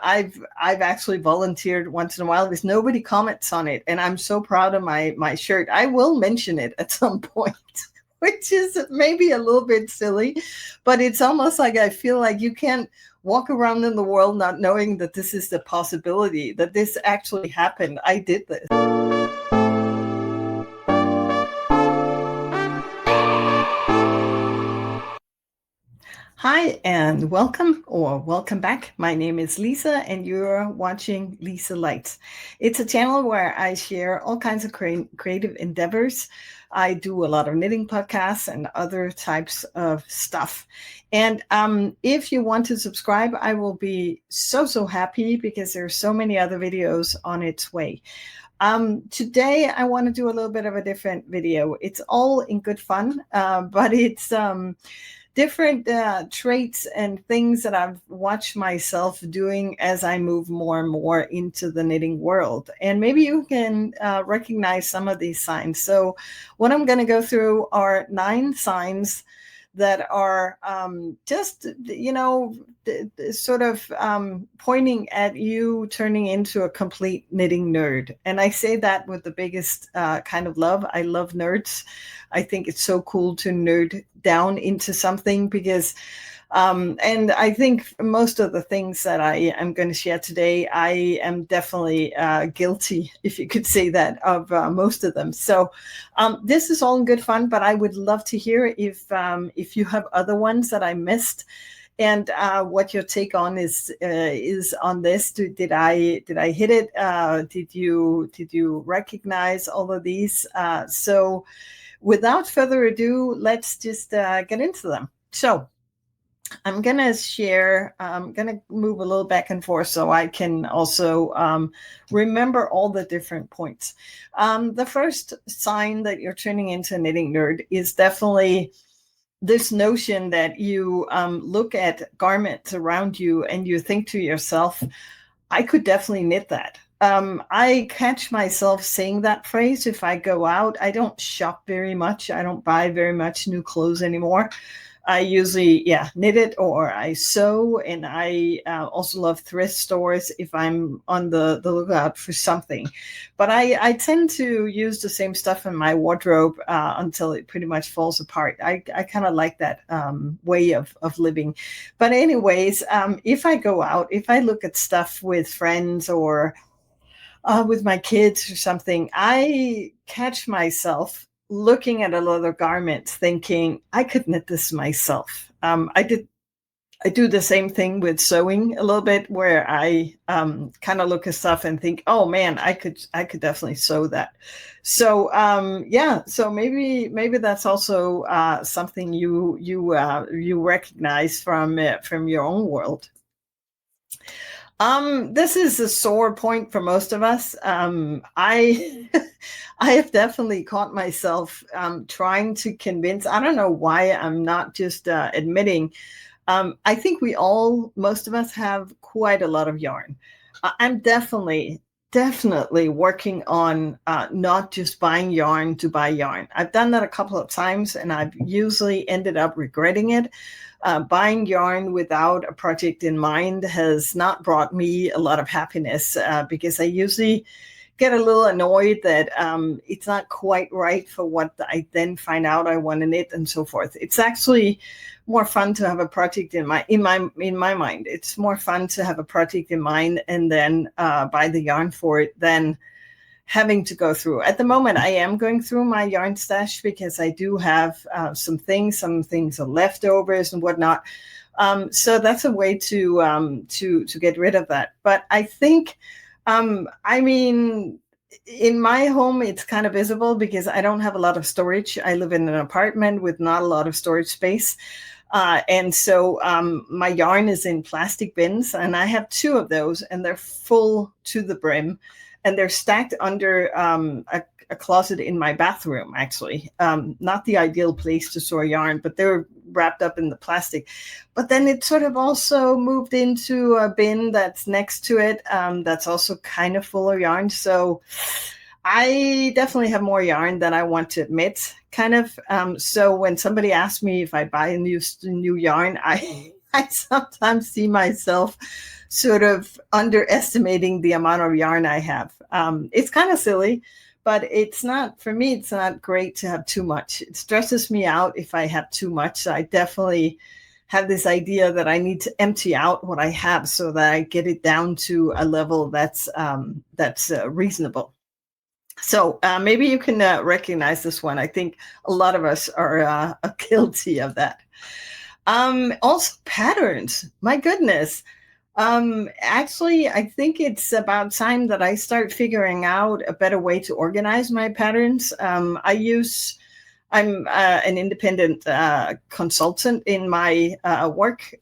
I've actually volunteered once in a while because nobody comments on it, and I'm so proud of my shirt. I will mention it at some point, which is maybe a little bit silly, but it's almost like I feel like you can't walk around in the world not knowing that this is the possibility, that this actually happened. I did this. Hi, and welcome back. My name is Lisa, and you're watching LiseLight. It's a channel where I share all kinds of creative endeavors. I do a lot of knitting podcasts and other types of stuff. And if you want to subscribe, I will be so happy because there's so many other videos on its way. Today, I want to do a little bit of a different video. It's all in good fun, but it's different traits and things that I've watched myself doing as I move more and more into the knitting world. And maybe you can recognize some of these signs. So what I'm going to go through are 9 signs that are just, sort of pointing at you turning into a complete knitting nerd. And I say that with the biggest kind of love. I love nerds. I think it's so cool to nerd down into something because, and I think most of the things that I am going to share today, I am definitely guilty, if you could say that, of most of them. So this is all in good fun, but I would love to hear if you have other ones that I missed, and what your take on is on this. Did I hit it? Did you recognize all of these? So without further ado, let's just get into them. So I'm going to share, I'm going to move a little back and forth so I can also remember all the different points. The first sign that you're turning into a knitting nerd is definitely this notion that you look at garments around you and you think to yourself, I could definitely knit that. I catch myself saying that phrase if I go out. I don't shop very much. I don't buy very much new clothes anymore. I usually, knit it or I sew, and I also love thrift stores if I'm on the lookout for something. But I tend to use the same stuff in my wardrobe until it pretty much falls apart. I kind of like that way of living. But anyways, if I go out, if I look at stuff with friends or with my kids or something, I catch myself looking at a lot of garments thinking, I could knit this myself. I do the same thing with sewing a little bit, where I kind of look at stuff and think, oh man, I could definitely sew that. So so maybe that's also something you recognize from your own world. This is a sore point for most of us. I I have definitely caught myself trying to convince. I don't know why I'm not just admitting. I think most of us have quite a lot of yarn. I'm definitely working on not just buying yarn to buy yarn. I've done that a couple of times, and I've usually ended up regretting it. Buying yarn without a project in mind has not brought me a lot of happiness because I usually get a little annoyed that it's not quite right for what I then find out I want to knit and so forth. It's actually more fun to have a project in my mind. It's more fun to have a project in mind and then buy the yarn for it than having to go through. At the moment, I am going through my yarn stash because I do have some things are leftovers and whatnot. So that's a way to get rid of that. But I think, in my home, it's kind of visible because I don't have a lot of storage. I live in an apartment with not a lot of storage space. And so my yarn is in plastic bins, and I have 2 of those, and they're full to the brim. And they're stacked under a closet in my bathroom, actually. Not the ideal place to store yarn, but they're wrapped up in the plastic. But then it sort of also moved into a bin that's next to it that's also kind of full of yarn. So I definitely have more yarn than I want to admit, kind of. So when somebody asks me if I buy a new yarn, I sometimes see myself sort of underestimating the amount of yarn I have. It's kind of silly, but it's not, for me, it's not great to have too much. It stresses me out if I have too much. So I definitely have this idea that I need to empty out what I have so that I get it down to a level that's reasonable. So maybe you can recognize this one. I think a lot of us are guilty of that. Also patterns. My goodness. Actually, I think it's about time that I start figuring out a better way to organize my patterns. I'm an independent consultant in my work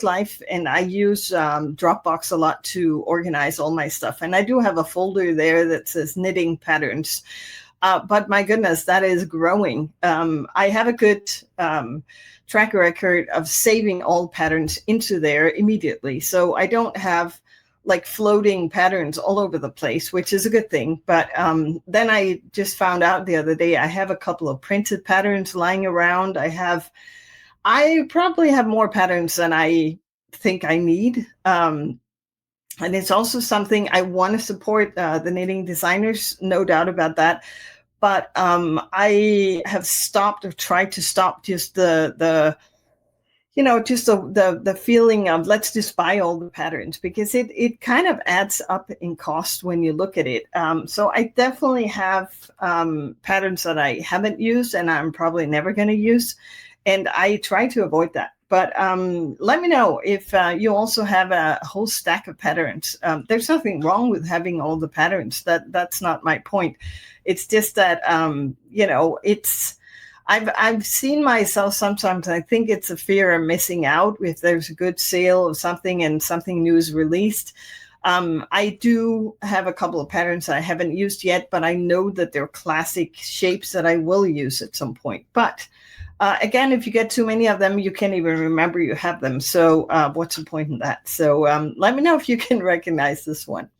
life, and I use Dropbox a lot to organize all my stuff. And I do have a folder there that says knitting patterns. But my goodness, that is growing. I have a good track record of saving all patterns into there immediately. So I don't have like floating patterns all over the place, which is a good thing. But then I just found out the other day, I have a couple of printed patterns lying around. I probably have more patterns than I think I need. And it's also something I want to support the knitting designers, no doubt about that. But I have stopped or tried to stop just the feeling of let's just buy all the patterns, because it kind of adds up in cost when you look at it. So I definitely have patterns that I haven't used and I'm probably never going to use. And I try to avoid that. But let me know if you also have a whole stack of patterns. There's nothing wrong with having all the patterns. That's not my point. It's just that, I've seen myself sometimes. I think it's a fear of missing out if there's a good sale of something and something new is released. I do have a couple of patterns I haven't used yet, but I know that they're classic shapes that I will use at some point. But again, if you get too many of them, you can't even remember you have them. So what's the point in that? So let me know if you can recognize this one.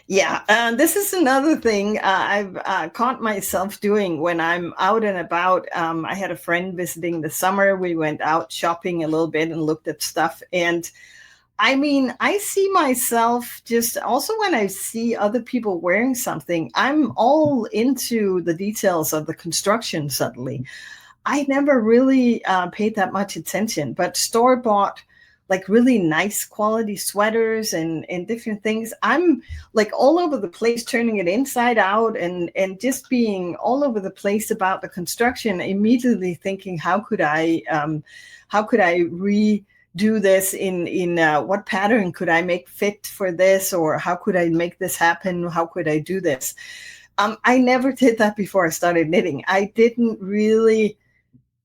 Yeah, this is another thing I've caught myself doing when I'm out and about. I had a friend visiting this summer. We went out shopping a little bit and looked at stuff. And I mean, I see myself just also when I see other people wearing something, I'm all into the details of the construction suddenly. I never really paid that much attention, but store-bought, like really nice quality sweaters and different things, I'm like all over the place, turning it inside out and just being all over the place about the construction, immediately thinking, how could I redo this in what pattern could I make fit for this, or how could I make this happen? How could I do this? I never did that before I started knitting.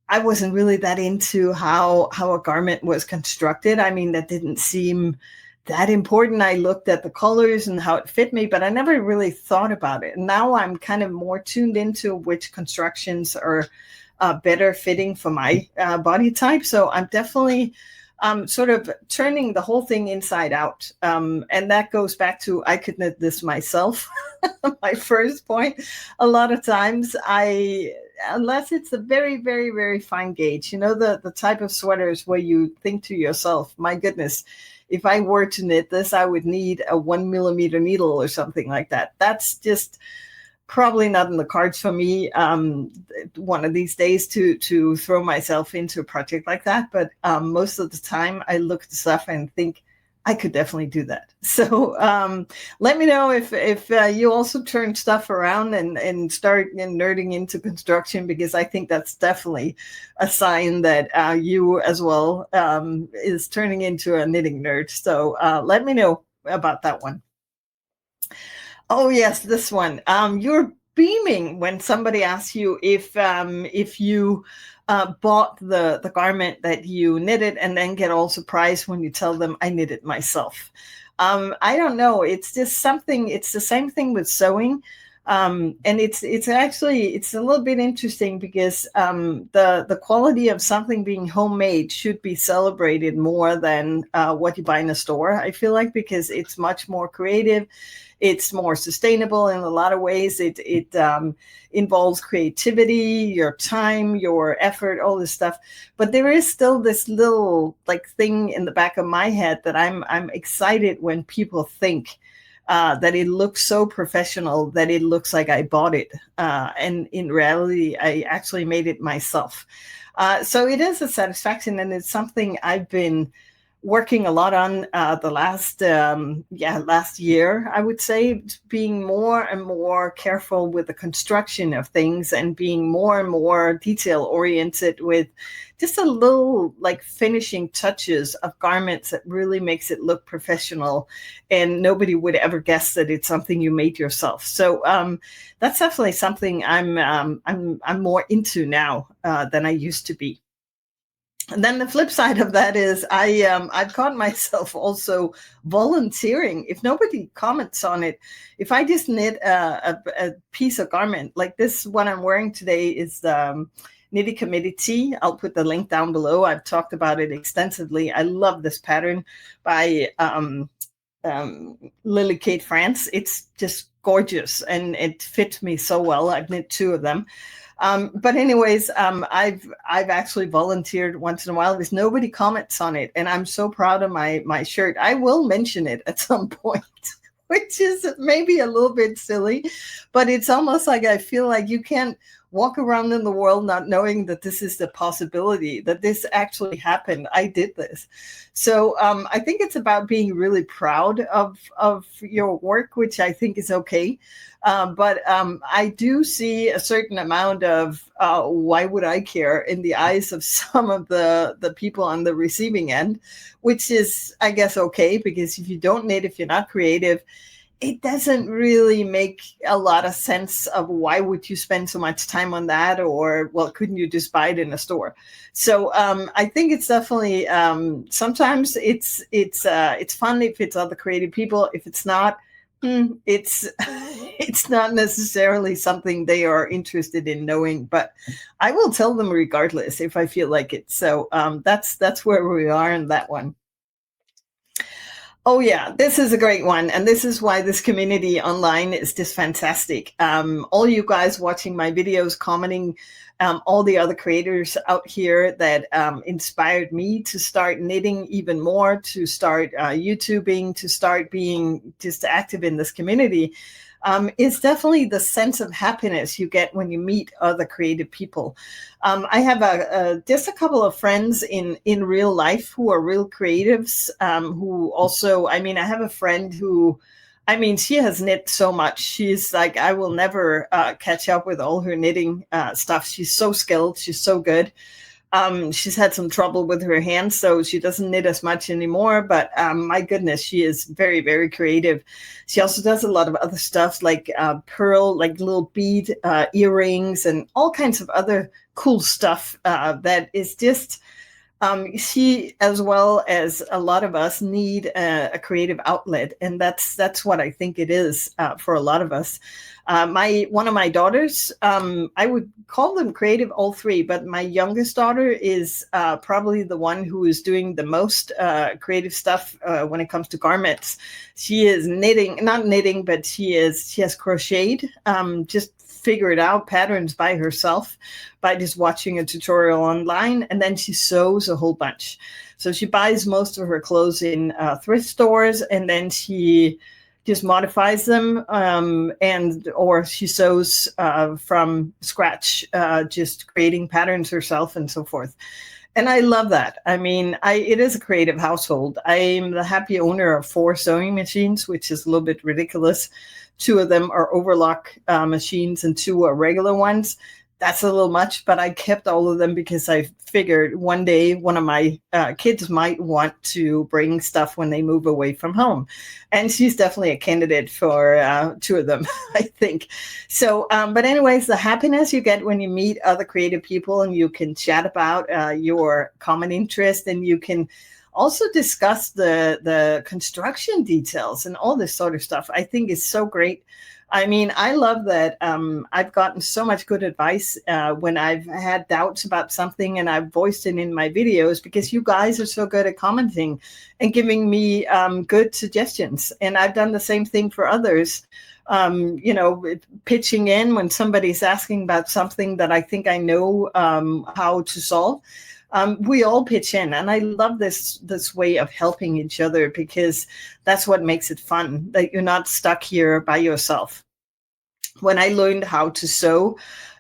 I wasn't really that into how a garment was constructed. I mean, that didn't seem that important. I looked at the colors and how it fit me, but I never really thought about it. And now I'm kind of more tuned into which constructions are better fitting for my body type. So I'm definitely sort of turning the whole thing inside out. And that goes back to, I could knit this myself. My first point. A lot of times unless it's a very, very, very fine gauge, the type of sweaters where you think to yourself, my goodness, if I were to knit this, I would need a 1 millimeter needle or something like that. That's just probably not in the cards for me one of these days to throw myself into a project like that. But most of the time I look at the stuff and think, I could definitely do that. So let me know if you also turn stuff around and start nerding into construction, because I think that's definitely a sign that you as well is turning into a knitting nerd. So let me know about that one. Oh yes, this one. You're beaming when somebody asks you if you bought the garment that you knitted, and then get all surprised when you tell them I knit it myself. I don't know. It's just something. It's the same thing with sewing. And it's actually it's a little bit interesting because the quality of something being homemade should be celebrated more than what you buy in a store. I feel like, because it's much more creative, it's more sustainable in a lot of ways. It involves creativity, your time, your effort, all this stuff. But there is still this little like thing in the back of my head that I'm excited when people think that it looks so professional that it looks like I bought it. And in reality, I actually made it myself. So it is a satisfaction, and it's something I've been working a lot on the last year, I would say, being more and more careful with the construction of things and being more and more detail oriented with just a little like finishing touches of garments that really makes it look professional, and nobody would ever guess that it's something you made yourself. So that's definitely something I'm more into now than I used to be. And then the flip side of that is I've caught myself also volunteering. If nobody comments on it, if I just knit a piece of garment like this, what I'm wearing today is the Nitty Committee Tee. I'll put the link down below. I've talked about it extensively. I love this pattern by Lily Kate France. It's just gorgeous, and it fits me so well. I've knit two of them. But anyways, I've actually volunteered once in a while because nobody comments on it, and I'm so proud of my shirt. I will mention it at some point, which is maybe a little bit silly, but it's almost like I feel like you can't walk around in the world not knowing that this is the possibility, that this actually happened. I did this. So I think it's about being really proud of your work, which I think is okay. But I do see a certain amount of why would I care in the eyes of some of the people on the receiving end, which is, I guess, okay, because if you don't knit, if you're not creative, it doesn't really make a lot of sense of why would you spend so much time on that, or, well, couldn't you just buy it in a store? So I think it's definitely sometimes it's fun if it's other creative people. If it's not, it's it's not necessarily something they are interested in knowing, but I will tell them regardless if I feel like it. So that's where we are in that one. Oh yeah, this is a great one, and this is why this community online is just fantastic. All you guys watching my videos, commenting, all the other creators out here that inspired me to start knitting even more, to start YouTubing, to start being just active in this community. Is definitely the sense of happiness you get when you meet other creative people. I have just a couple of friends in real life who are real creatives, who also, I mean, I have a friend who, I mean, she has knit so much. She's like, I will never catch up with all her knitting stuff. She's so skilled. She's so good. She's had some trouble with her hands, so she doesn't knit as much anymore. But my goodness, she is very, very creative. She also does a lot of other stuff like pearl, like little bead earrings, and all kinds of other cool stuff that is just. She, as well as a lot of us, need a creative outlet, and that's what I think it is for a lot of us. One of my daughters, I would call them creative, all three, but my youngest daughter is probably the one who is doing the most creative stuff when it comes to garments. She is knitting, not knitting, but she has crocheted, just figured out patterns by herself by just watching a tutorial online, and then she sews a whole bunch. So she buys most of her clothes in thrift stores, and then she just modifies them, or she sews from scratch, just creating patterns herself and so forth. And I love that. I mean, it is a creative household. I'm the happy owner of 4 sewing machines, which is a little bit ridiculous. 2 of them are overlock machines and 2 are regular ones. That's a little much, but I kept all of them because I figured one day one of my kids might want to bring stuff when they move away from home. And she's definitely a candidate for 2 of them, I think. So, but anyways, the happiness you get when you meet other creative people and you can chat about your common interest, and you can also discuss the construction details and all this sort of stuff, I think is so great. I mean, I love that. I've gotten so much good advice when I've had doubts about something and I've voiced it in my videos because you guys are so good at commenting and giving me good suggestions. And I've done the same thing for others. Pitching in when somebody's asking about something that I think I know how to solve. We all pitch in, and I love this way of helping each other because that's what makes it fun. That you're not stuck here by yourself. When I learned how to sew,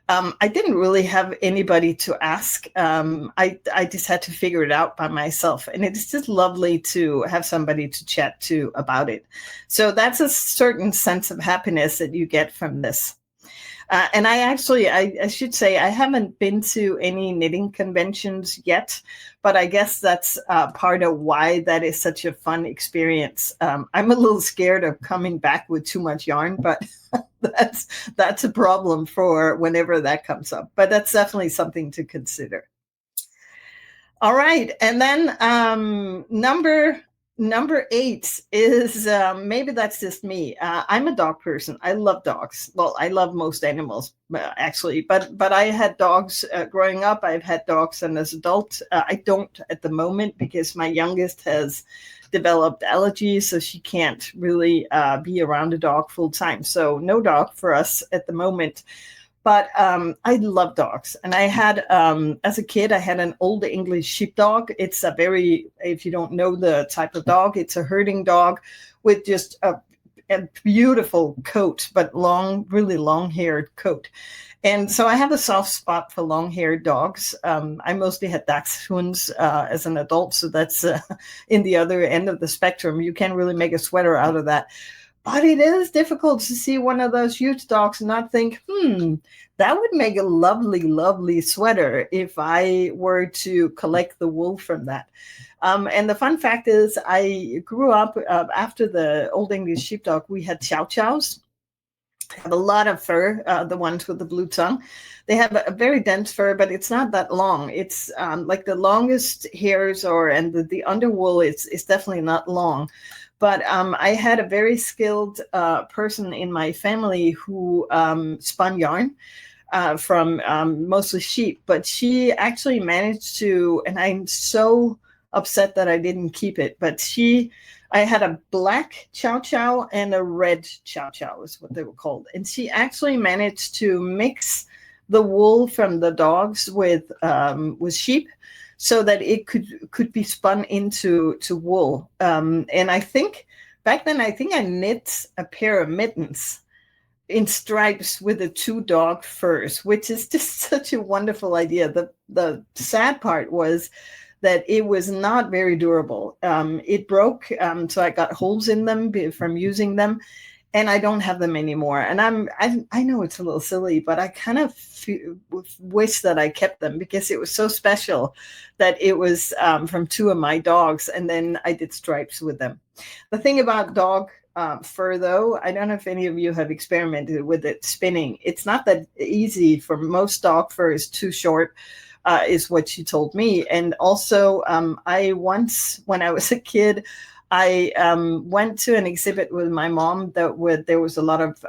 I didn't really have anybody to ask. I just had to figure it out by myself, and it's just lovely to have somebody to chat to about it. So that's a certain sense of happiness that you get from this. And I should say, I haven't been to any knitting conventions yet, but I guess that's part of why that is such a fun experience. I'm a little scared of coming back with too much yarn, but that's a problem for whenever that comes up. But that's definitely something to consider. All right, and then number 8 is maybe that's just me. I'm a dog person. I love dogs. Well, I love most animals actually, but I had dogs growing up. I've had dogs, and as an adult, I don't at the moment because my youngest has developed allergies, so she can't really be around a dog full time. So no dog for us at the moment. But I love dogs. And I had, as a kid, I had an old English sheepdog. It's a very, if you don't know the type of dog, it's a herding dog with just a beautiful coat, but long, really long-haired coat. And so I have a soft spot for long-haired dogs. I mostly had dachshunds as an adult, so that's in the other end of the spectrum. You can't really make a sweater out of that. But it is difficult to see one of those huge dogs and not think, that would make a lovely, lovely sweater if I were to collect the wool from that. And the fun fact is, I grew up after the Old English Sheepdog, we had Chow Chows. Have a lot of fur, the ones with the blue tongue. They have a very dense fur, but it's not that long. It's like the longest hairs and the underwool is definitely not long. But I had a very skilled person in my family who spun yarn from mostly sheep. But she actually managed to, and I'm so upset that I didn't keep it, but I had a black chow chow and a red chow chow is what they were called. And she actually managed to mix the wool from the dogs with sheep, so that it could be spun into wool. And I think back then, I think I knit a pair of mittens in stripes with the 2 dog furs, which is just such a wonderful idea. The sad part was that it was not very durable. It broke, so I got holes in them from using them. And I don't have them anymore. And I know it's a little silly, but I kind of wish that I kept them because it was so special that it was from 2 of my dogs. And then I did stripes with them. The thing about dog fur, though, I don't know if any of you have experimented with it spinning. It's not that easy. For most dog fur is too short, is what she told me. And also, I once, when I was a kid, I went to an exhibit with my mom there was a lot of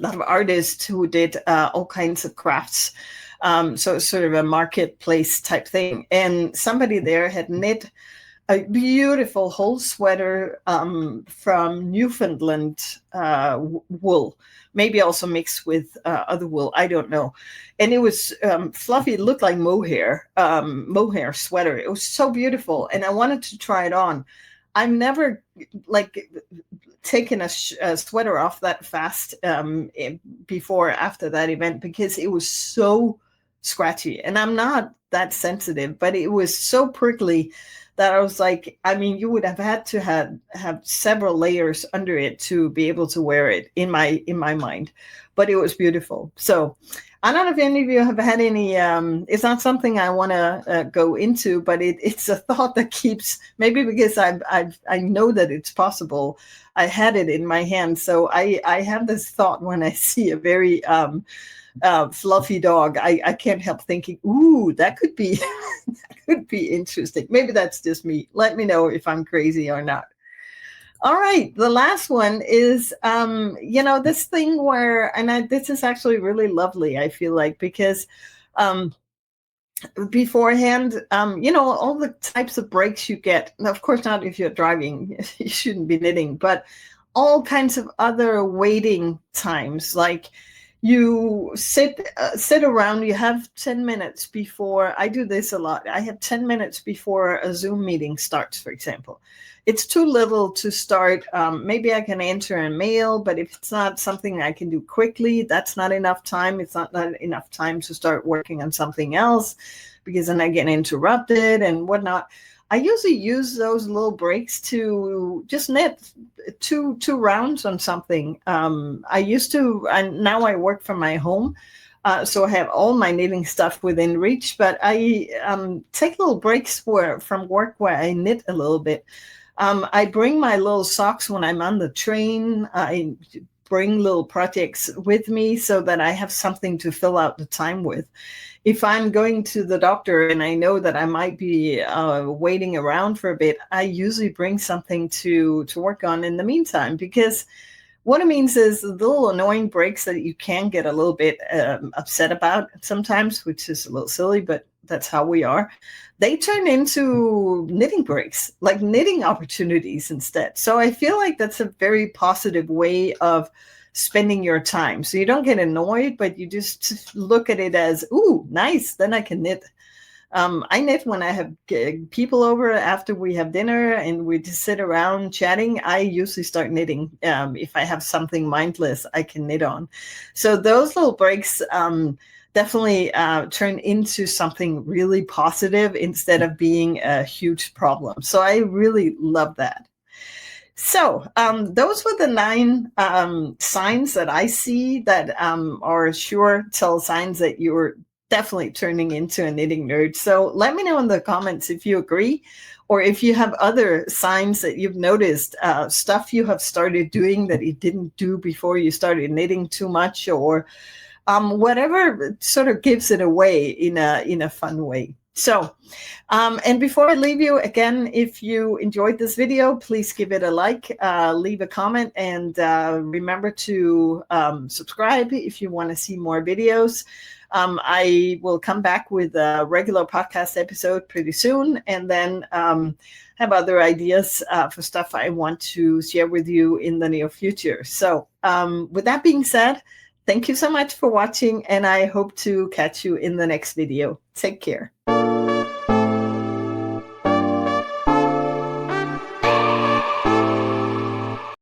artists who did all kinds of crafts. So it's sort of a marketplace type thing. And somebody there had knit a beautiful whole sweater from Newfoundland wool, maybe also mixed with other wool. I don't know. And it was fluffy. It looked like mohair sweater. It was so beautiful. And I wanted to try it on. I've never taken a sweater off that fast before or after that event because it was so scratchy. And I'm not that sensitive, but it was so prickly that I was like, I mean, you would have had to have several layers under it to be able to wear it in my mind. But it was beautiful. So I don't know if any of you have had any, it's not something I want to go into, but it's a thought that keeps, maybe because I know that it's possible. I had it in my hand. So I have this thought when I see a very fluffy dog. I can't help thinking, ooh, that could be, that could be interesting. Maybe that's just me. Let me know if I'm crazy or not. All right, the last one is, this thing where, this is actually really lovely, I feel like, because um, beforehand, all the types of breaks you get. Of course, not if you're driving, you shouldn't be knitting, but all kinds of other waiting times, like you sit around. You have 10 minutes before. I do this a lot. I have 10 minutes before a Zoom meeting starts, for example. It's too little to start. Maybe I can answer a mail, but if it's not something I can do quickly, that's not enough time. It's not enough time to start working on something else, because then I get interrupted and whatnot. I usually use those little breaks to just knit two rounds on something. I used to, and now I work from my home, so I have all my knitting stuff within reach. But I take little breaks from work where I knit a little bit. I bring my little socks when I'm on the train. I bring little projects with me so that I have something to fill out the time with. If I'm going to the doctor and I know that I might be waiting around for a bit, I usually bring something to work on in the meantime, because what it means is the little annoying breaks that you can get a little bit upset about sometimes, which is a little silly, but that's how we are. They turn into knitting breaks, like knitting opportunities instead. So I feel like that's a very positive way of spending your time. So you don't get annoyed, but you just look at it as, ooh, nice, then I can knit. I knit when I have people over after we have dinner and we just sit around chatting. I usually start knitting. If I have something mindless, I can knit on. So those little breaks definitely turn into something really positive instead of being a huge problem. So I really love that. So those were the 9 signs that I see that are sure tell signs that you're definitely turning into a knitting nerd. So let me know in the comments if you agree, or if you have other signs that you've noticed, stuff you have started doing that you didn't do before you started knitting too much, or whatever sort of gives it away in a fun way. So, and before I leave you, again, if you enjoyed this video, please give it a like, leave a comment, and remember to subscribe if you want to see more videos. I will come back with a regular podcast episode pretty soon, and then have other ideas for stuff I want to share with you in the near future. So with that being said, thank you so much for watching, and I hope to catch you in the next video. Take care.